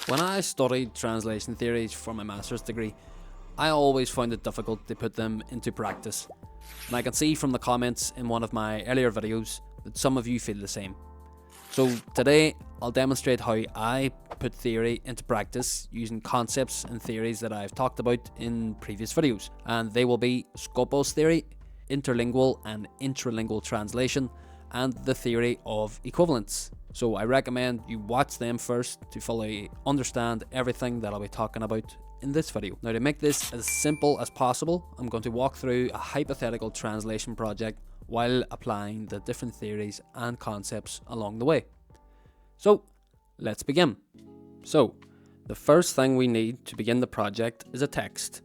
When I studied translation theories for my master's degree, I always found it difficult to put them into practice, and I can see from the comments in one of my earlier videos that some of you feel the same. So today I'll demonstrate how I put theory into practice using concepts and theories that I've talked about in previous videos, and they will be Skopos theory, Interlingual and Intralingual Translation, and the theory of equivalence. So I recommend you watch them first to fully understand everything that I'll be talking about in this video. Now, to make this as simple as possible, I'm going to walk through a hypothetical translation project while applying the different theories and concepts along the way. So let's begin. So the first thing we need to begin the project is a text.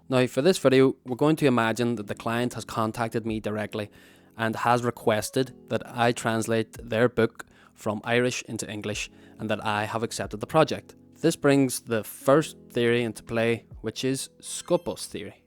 Now, for this video, we're going to imagine that the client has contacted me directly and has requested that I translate their book from Irish into English, and that I have accepted the project. This brings the first theory into play, which is Skopos theory.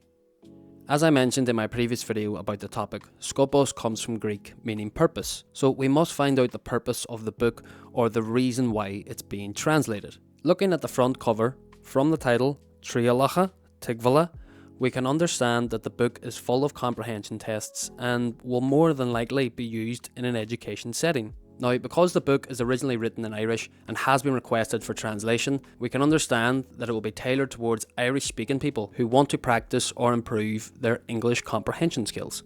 As I mentioned in my previous video about the topic, Skopos comes from Greek meaning purpose, so we must find out the purpose of the book or the reason why it's being translated. Looking at the front cover, from the title, Trialacha, Tigvala, we can understand that the book is full of comprehension tests and will more than likely be used in an education setting. Now, because the book is originally written in Irish and has been requested for translation, we can understand that it will be tailored towards Irish-speaking people who want to practice or improve their English comprehension skills.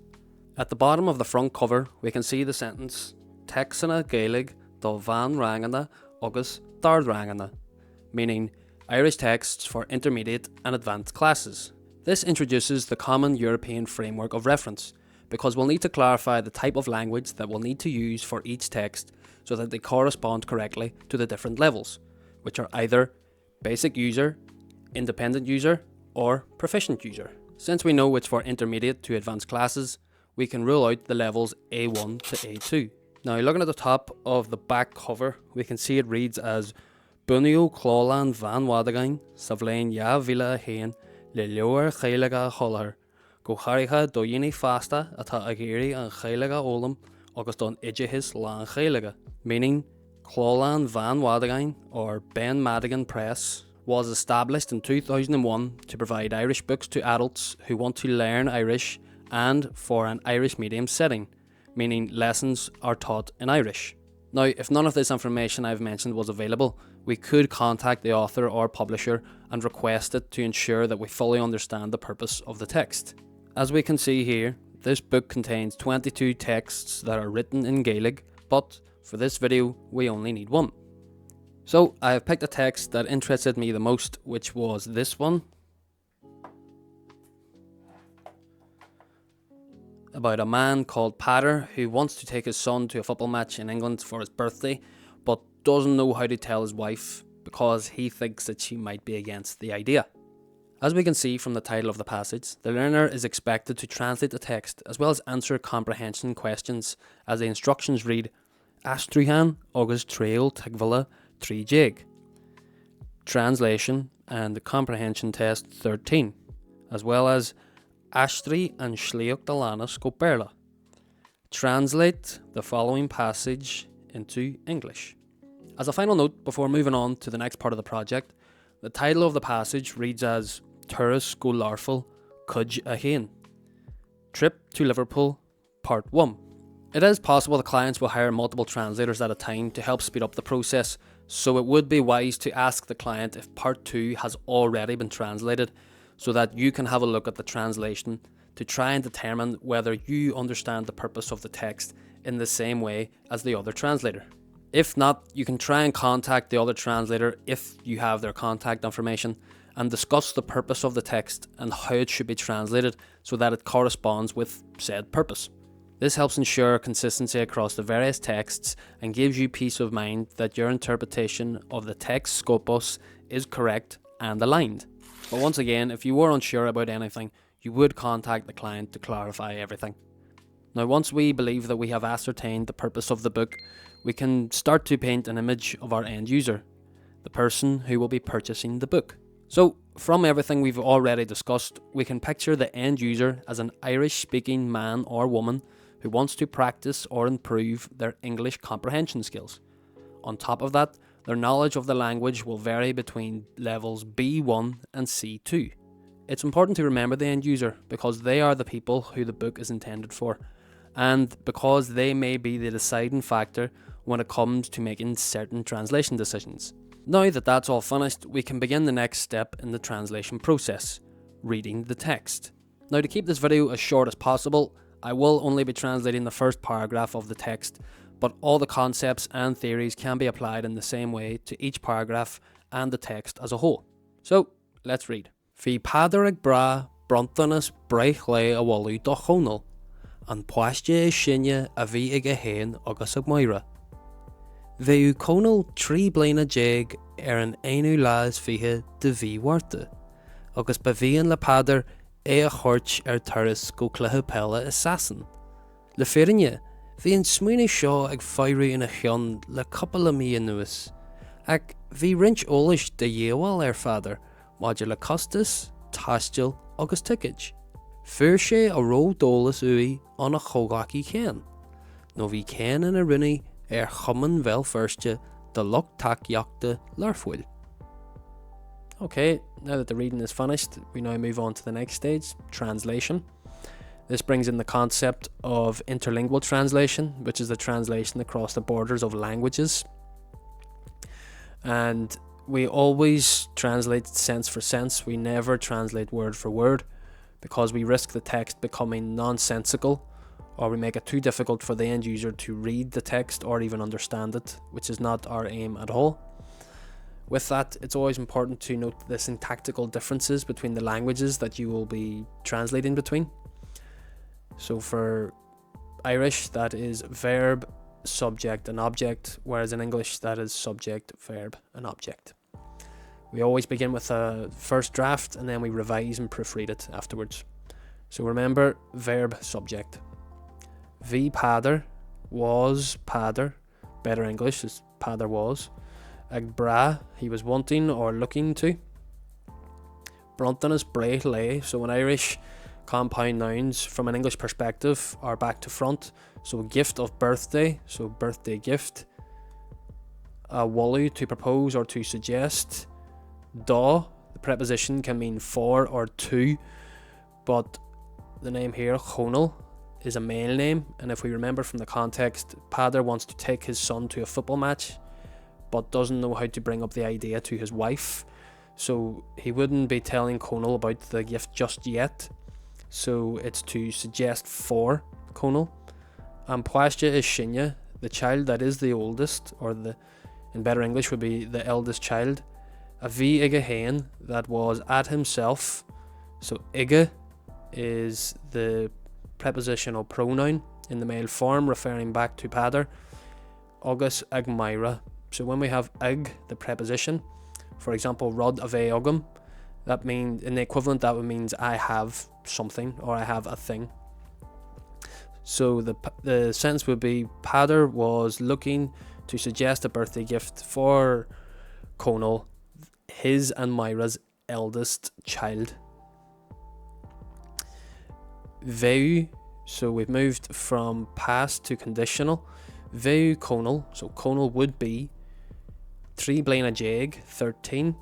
At the bottom of the front cover, we can see the sentence Texana Gaelig do van rangana agus dard rangana, meaning Irish texts for intermediate and advanced classes. This introduces the common European framework of reference, because we'll need to clarify the type of language that we'll need to use for each text so that they correspond correctly to the different levels, which are either basic user, independent user, or proficient user. Since we know it's for intermediate to advanced classes, we can rule out the levels A1 to A2. Now, looking at the top of the back cover, we can see it reads as Bunio Clolan van Wadagain, Savlain Ya Villa Hain, Le Lower Heilige Holler. Go Hariha do yini fasta ata agiri and Heilige Olam, August don Idjihis lan Heilige, meaning Clolan van Wadagain or Ben Madigan Press was established in 2001 to provide Irish books to adults who want to learn Irish and for an Irish medium setting, meaning lessons are taught in Irish. Now, if none of this information I've mentioned was available, we could contact the author or publisher and request it to ensure that we fully understand the purpose of the text. As we can see here, this book contains 22 texts that are written in Gaelic, but for this video we only need one. So I have picked a text that interested me the most, which was this one, about a man called Pater who wants to take his son to a football match in England for his birthday, but doesn't know how to tell his wife because he thinks that she might be against the idea. As we can see from the title of the passage, the learner is expected to translate the text as well as answer comprehension questions, as the instructions read Astruhan agus Trail Tigvala 3 Jig. Translation and the comprehension test 13, as well as Astri and Shleok Dalana Skoperla. Translate the following passage into English. As a final note before moving on to the next part of the project, the title of the passage reads as Turas go Larful Cudge Ahain. Trip to Liverpool, Part 1. It is possible the clients will hire multiple translators at a time to help speed up the process, so it would be wise to ask the client if Part 2 has already been translated, so that you can have a look at the translation to try and determine whether you understand the purpose of the text in the same way as the other translator. If not, you can try and contact the other translator if you have their contact information and discuss the purpose of the text and how it should be translated so that it corresponds with said purpose. This helps ensure consistency across the various texts and gives you peace of mind that your interpretation of the text Skopos is correct and aligned. But once again, if you were unsure about anything, you would contact the client to clarify everything. Now, once we believe that we have ascertained the purpose of the book, we can start to paint an image of our end user, the person who will be purchasing the book. So, from everything we've already discussed, we can picture the end user as an Irish-speaking man or woman who wants to practice or improve their English comprehension skills. On top of that, Their knowledge of the language will vary between levels B1 and C2. It's important to remember the end user because they are the people who the book is intended for, and because they may be the deciding factor when it comes to making certain translation decisions. Now that that's all finished, we can begin the next step in the translation process, reading the text. Now, to keep this video as short as possible, I will only be translating the first paragraph of the text, but all the concepts and theories can be applied in the same way to each paragraph and the text as a whole. So, let's read. Fi padar ag bra brontanas breich le a walu do chonal, an pwastje shinne a vi ag a hen agus ag moira. Veu conal trí blaina jeg an enu las fihe de vi warte, agus bevian le padar a chorch turis go clethe pella assassin. Le ferinne, vi an smúine seo ag feiru in a chion le couple mi anuas, ag vi rinch olish de yewal father, module costas, tastil agus tickage. Fur sé a ro dolas ui on a chogaki ken. No vi ken in a rinne chumman vel firstje de loch tak yakte larfwil. Okay, now that the reading is finished, we now move on to the next stage, translation. This brings in the concept of interlingual translation, which is the translation across the borders of languages. And we always translate sense for sense. We never translate word for word because we risk the text becoming nonsensical, or we make it too difficult for the end user to read the text or even understand it, which is not our aim at all. With that, it's always important to note the syntactical differences between the languages that you will be translating between. So for Irish, that is verb, subject and object, whereas in English that is subject, verb and object. We always begin with a first draft and then we revise and proofread it afterwards. So remember, verb, subject. Vi padar was padar, better English is padar was. Ag bra, he was wanting or looking to. Brontanas breith lay, so in Irish, compound nouns from an English perspective are back to front. So gift of birthday, so birthday gift. Wallu, to propose or to suggest. Da, the preposition can mean for or to, but the name here, chonal, is a male name, and if we remember from the context, Padar wants to take his son to a football match, but doesn't know how to bring up the idea to his wife, so he wouldn't be telling Conal about the gift just yet, so it's to suggest for Conal. And Pwastja is Shinya, the child that is the oldest, or in better English would be the eldest child. A vi ige hen, that was at himself, so ige is the prepositional pronoun in the male form referring back to Padar. Agus ag myra, so when we have ag, the preposition, for example, rod of a ogum, that means in the equivalent that means I have something or I have a thing. So the sentence would be Padar was looking to suggest a birthday gift for Conal, his and Myra's eldest child. Veu, so we've moved from past to conditional. Veu Conal, so Conal would be 3 blaina jeg, 13.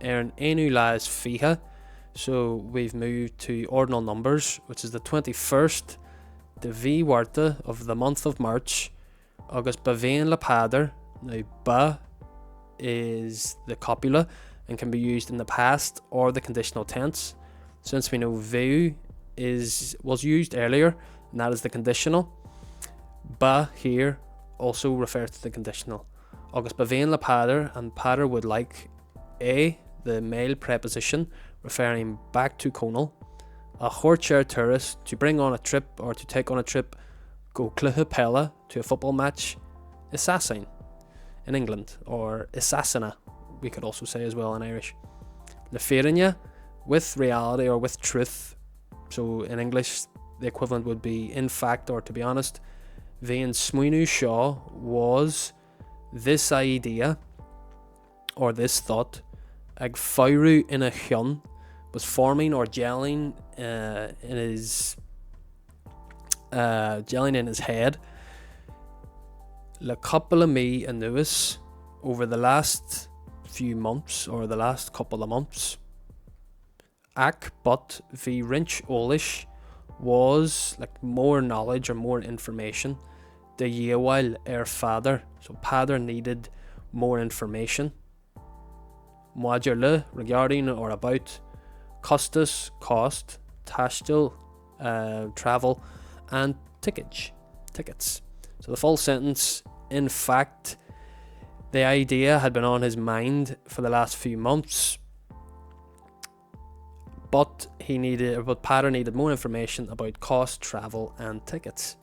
Enu las fiha, so we've moved to ordinal numbers, which is the 21st, the V warta of the month of March. August bavein la pader, now ba is the copula and can be used in the past or the conditional tense. Since we know veu was used earlier, and that is the conditional, ba here also refers to the conditional. August bavein la pader, and pader would like a, the male preposition referring back to Conal. A horcher tourist, to bring on a trip or to take on a trip. Go cluhupella, to a football match. Assassin in England, or assassina we could also say as well in Irish. Leferinya, with reality or with truth, so in English the equivalent would be in fact or to be honest. Vein smuinu shaw was this idea or this thought. Ag fairu in a hyun was forming or gelling in his head. Le couple me anuis, over the last few months, or the last couple of months, Ak but vi rinch olish was like more knowledge or more information. The Yewal father, so father needed more information. Modular regarding or about, costus cost, tastil travel, and tickets. So the full sentence: in fact, the idea had been on his mind for the last few months, but Pater needed more information about cost, travel, and tickets.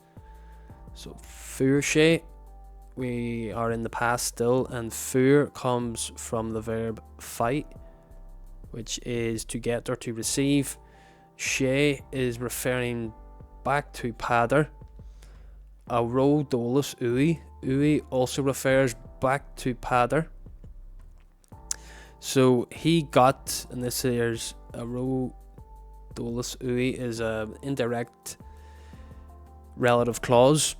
So furche, we are in the past still, and fur comes from the verb fight, which is to get or to receive. She is referring back to Pater. A ro dolus ui also refers back to Pater. So he got, and this here's a ro dolus ui is a indirect relative clause,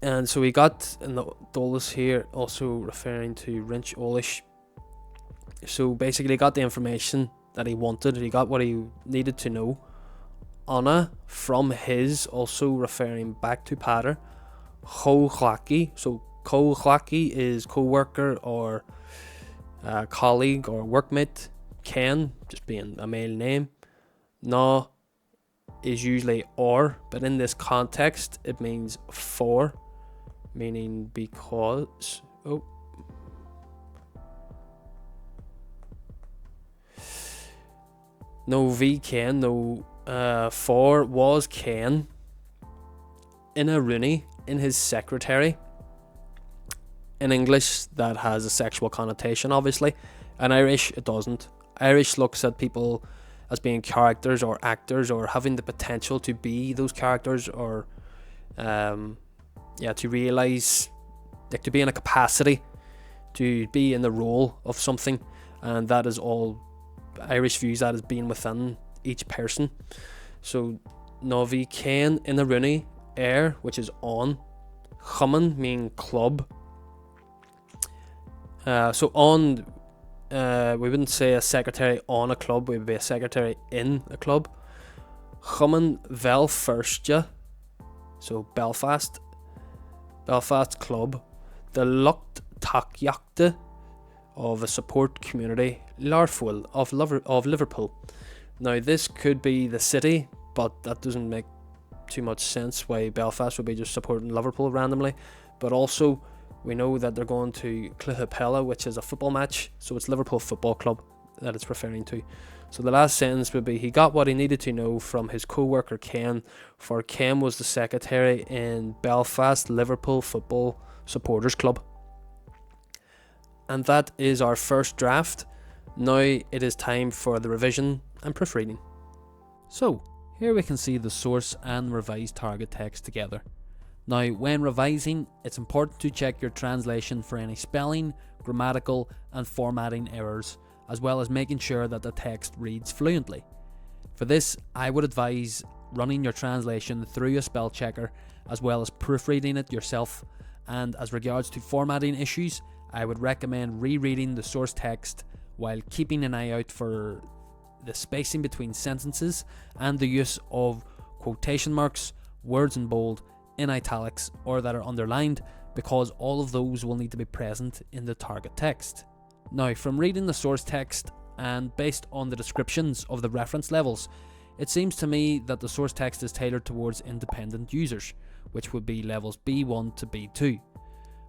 and so he got, and the dolus here also referring to rinch olish. So basically he got the information that he wanted, he got what he needed to know. Anna from his, also referring back to Pater. Ho chlaki, so co chlaki is co-worker or colleague or workmate. Ken, just being a male name. No is usually or, but in this context it means for, meaning because. No vi Ken, no for was Ken in a Rooney, in his secretary. In English that has a sexual connotation, obviously. In Irish it doesn't. Irish looks at people as being characters or actors or having the potential to be those characters, or to realise, like to be in a capacity to be in the role of something, and that is all Irish views that as being within each person. So Novi Ken in the Rooney, air, which is on, Chumman meaning club. So on, we wouldn't say a secretary on a club, we would be a secretary in a club. Chumman vel firstja, so Belfast club. The Lucht Takjakte of a support community, Larfwil of Liverpool. Now this could be the city, but that doesn't make too much sense why Belfast would be just supporting Liverpool randomly. But also we know that they're going to Cluhapella, which is a football match, so it's Liverpool Football Club that it's referring to. So the last sentence would be: he got what he needed to know from his co-worker Ken, for Ken was the secretary in Belfast Liverpool Football Supporters Club. And that is our first draft. Now it is time for the revision and proofreading. So here we can see the source and revised target text together. Now when revising, it's important to check your translation for any spelling, grammatical and formatting errors, as well as making sure that the text reads fluently. For this, I would advise running your translation through a spell checker, as well as proofreading it yourself. And as regards to formatting issues, I would recommend rereading the source text while keeping an eye out for the spacing between sentences and the use of quotation marks, words in bold, in italics, or that are underlined, because all of those will need to be present in the target text. Now, from reading the source text and based on the descriptions of the reference levels, it seems to me that the source text is tailored towards independent users, which would be levels B1 to B2.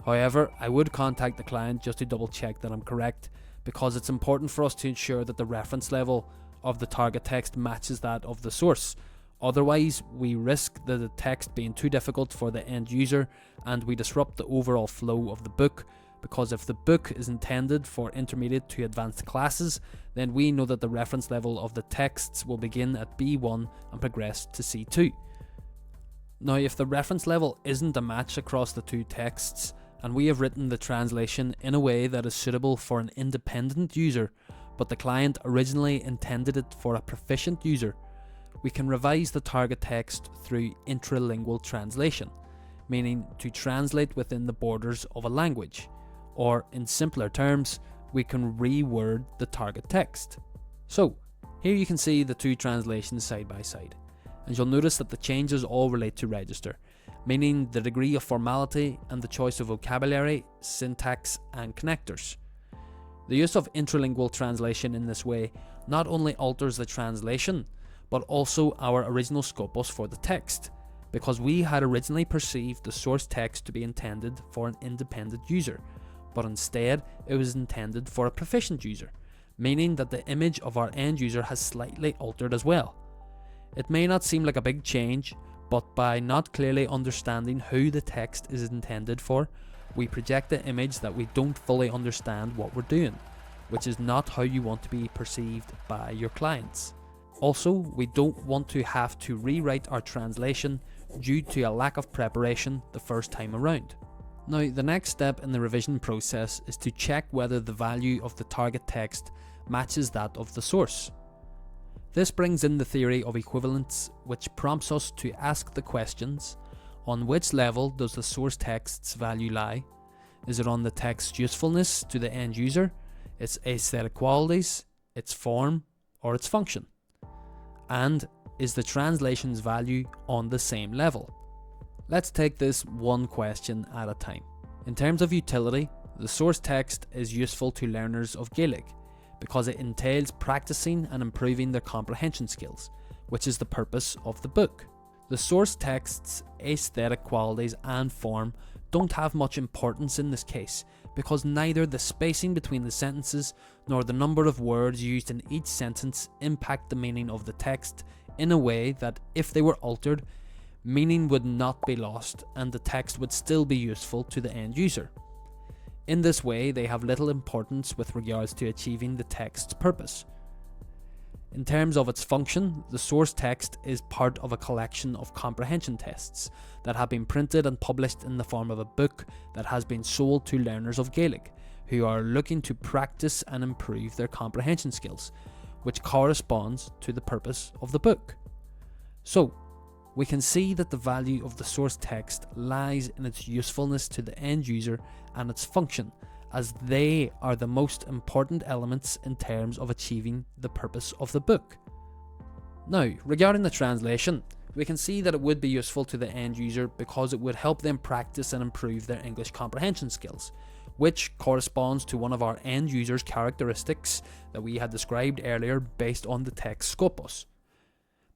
However, I would contact the client just to double check that I'm correct, because it's important for us to ensure that the reference level of the target text matches that of the source. Otherwise, we risk the text being too difficult for the end user, and we disrupt the overall flow of the book, because if the book is intended for intermediate to advanced classes, then we know that the reference level of the texts will begin at B1 and progress to C2. Now, if the reference level isn't a match across the two texts, and we have written the translation in a way that is suitable for an independent user, but the client originally intended it for a proficient user, we can revise the target text through Intralingual Translation, meaning to translate within the borders of a language. or in simpler terms, we can reword the target text. So, here you can see the two translations side by side, and you'll notice that the changes all relate to register, meaning the degree of formality and the choice of vocabulary, syntax and connectors. The use of interlingual translation in this way not only alters the translation, but also our original Skopos for the text, because we had originally perceived the source text to be intended for an independent user, but instead it was intended for a proficient user, meaning that the image of our end user has slightly altered as well. It may not seem like a big change, but by not clearly understanding who the text is intended for, we project the image that we don't fully understand what we're doing, which is not how you want to be perceived by your clients. Also, we don't want to have to rewrite our translation due to a lack of preparation the first time around. Now, the next step in the revision process is to check whether the value of the target text matches that of the source. This brings in the theory of equivalence, which prompts us to ask the questions: on which level does the source text's value lie? Is it on the text's usefulness to the end user, its aesthetic qualities, its form, or its function? And is the translation's value on the same level? Let's take this one question at a time. In terms of utility, the source text is useful to learners of Gaelic because it entails practicing and improving their comprehension skills, which is the purpose of the book. The source text's aesthetic qualities and form don't have much importance in this case, because neither the spacing between the sentences nor the number of words used in each sentence impact the meaning of the text in a way that, if they were altered, meaning would not be lost and the text would still be useful to the end user. In this way, they have little importance with regards to achieving the text's purpose. In terms of its function, the source text is part of a collection of comprehension tests that have been printed and published in the form of a book that has been sold to learners of Gaelic who are looking to practice and improve their comprehension skills, which corresponds to the purpose of the book. So, we can see that the value of the source text lies in its usefulness to the end user and its function, as they are the most important elements in terms of achieving the purpose of the book. Now, regarding the translation, we can see that it would be useful to the end user because it would help them practice and improve their English comprehension skills, which corresponds to one of our end user's characteristics that we had described earlier based on the text Skopos.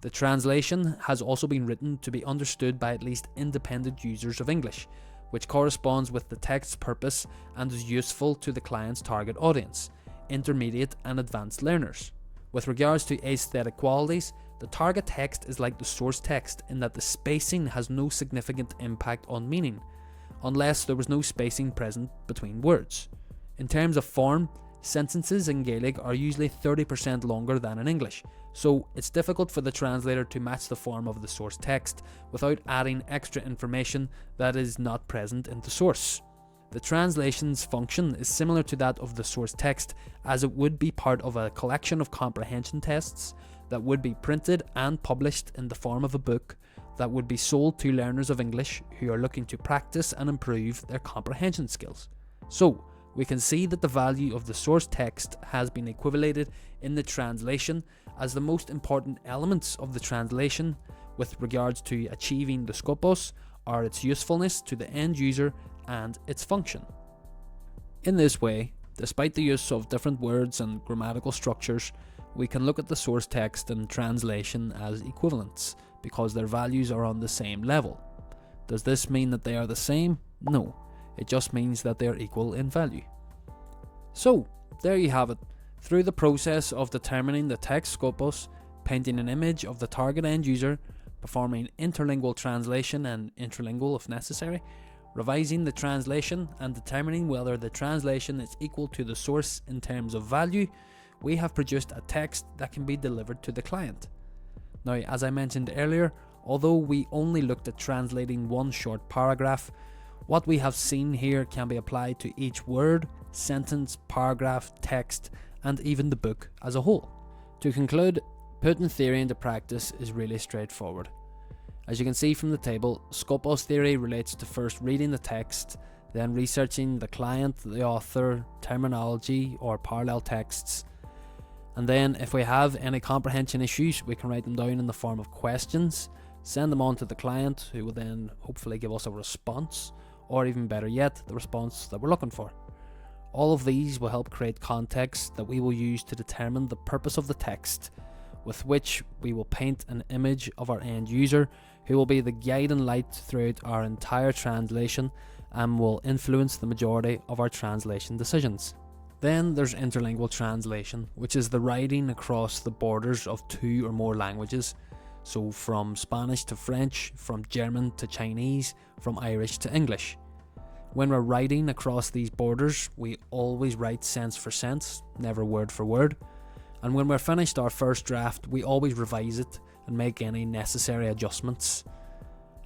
The translation has also been written to be understood by at least independent users of English, which corresponds with the text's purpose and is useful to the client's target audience, intermediate and advanced learners. With regards to aesthetic qualities, the target text is like the source text in that the spacing has no significant impact on meaning, unless there was no spacing present between words. In terms of form, sentences in Gaelic are usually 30% longer than in English, so it's difficult for the translator to match the form of the source text without adding extra information that is not present in the source. The translation's function is similar to that of the source text, as it would be part of a collection of comprehension tests that would be printed and published in the form of a book that would be sold to learners of English who are looking to practice and improve their comprehension skills. So, we can see that the value of the source text has been equivalated in the translation, as the most important elements of the translation with regards to achieving the Skopos are its usefulness to the end user and its function. In this way, despite the use of different words and grammatical structures, we can look at the source text and translation as equivalents because their values are on the same level. Does this mean that they are the same? No. It just means that they are equal in value. So, there you have it. Through the process of determining the text Skopos, painting an image of the target end user, performing interlingual translation and intralingual if necessary, revising the translation and determining whether the translation is equal to the source in terms of value, we have produced a text that can be delivered to the client. Now, as I mentioned earlier, although we only looked at translating one short paragraph, what we have seen here can be applied to each word, sentence, paragraph, text, and even the book as a whole. To conclude, putting theory into practice is really straightforward. As you can see from the table, Skopos theory relates to first reading the text, then researching the client, the author, terminology or parallel texts, and then if we have any comprehension issues we can write them down in the form of questions, send them on to the client who will then hopefully give us a response, or even better yet, the response that we're looking for. All of these will help create context that we will use to determine the purpose of the text, with which we will paint an image of our end user who will be the guiding light throughout our entire translation and will influence the majority of our translation decisions. Then there's interlingual translation, which is the writing across the borders of 2 or more languages. So from Spanish to French, from German to Chinese, from Irish to English. When we're writing across these borders, we always write sense for sense, never word for word. And when we're finished our first draft, we always revise it and make any necessary adjustments.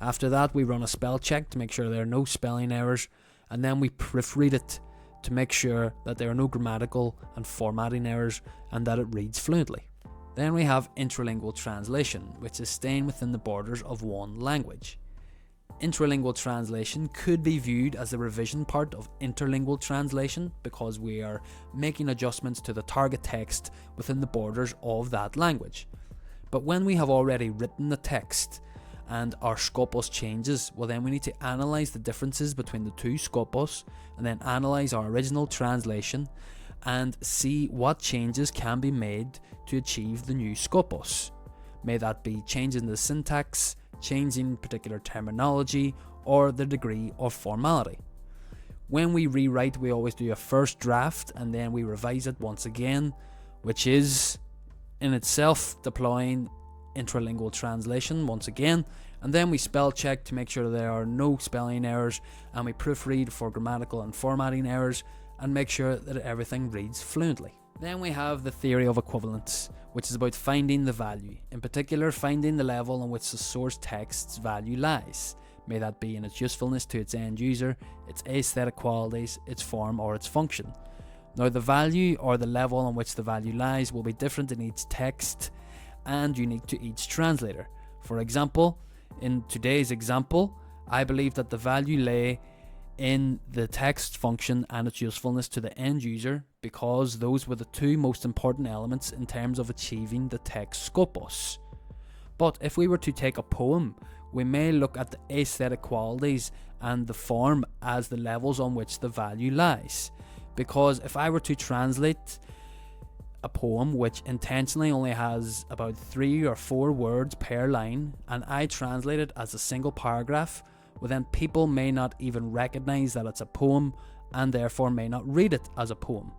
After that, we run a spell check to make sure there are no spelling errors, and then we proofread it to make sure that there are no grammatical and formatting errors and that it reads fluently. Then we have intralingual translation, which is staying within the borders of one language. Intralingual translation could be viewed as the revision part of interlingual translation because we are making adjustments to the target text within the borders of that language. But when we have already written the text and our Skopos changes, well then we need to analyse the differences between the 2 Skopos and then analyse our original translation and see what changes can be made to achieve the new Skopos. May that be changing the syntax, changing particular terminology, or the degree of formality. When we rewrite, we always do a first draft and then we revise it once again, which is in itself deploying interlingual translation once again, and then we spell check to make sure there are no spelling errors, and we proofread for grammatical and formatting errors and make sure that everything reads fluently. Then we have the theory of equivalence, which is about finding the value, in particular finding the level on which the source text's value lies. May that be in its usefulness to its end user, its aesthetic qualities, its form or its function. Now the value or the level on which the value lies will be different in each text and unique to each translator. For example, in today's example, I believe that the value lay in the text function and its usefulness to the end user because those were the 2 most important elements in terms of achieving the text Skopos. But if we were to take a poem, we may look at the aesthetic qualities and the form as the levels on which the value lies. Because if I were to translate a poem which intentionally only has about 3 or 4 words per line and I translate it as a single paragraph, well then people may not even recognize that it's a poem and therefore may not read it as a poem.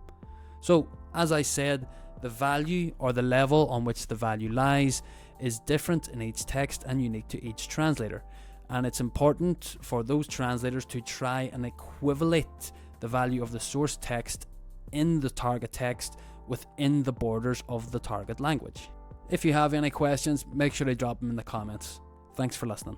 So as I said, the value or the level on which the value lies is different in each text and unique to each translator, and it's important for those translators to try and equivalate the value of the source text in the target text within the borders of the target language. If you have any questions, make sure to drop them in the comments. Thanks for listening.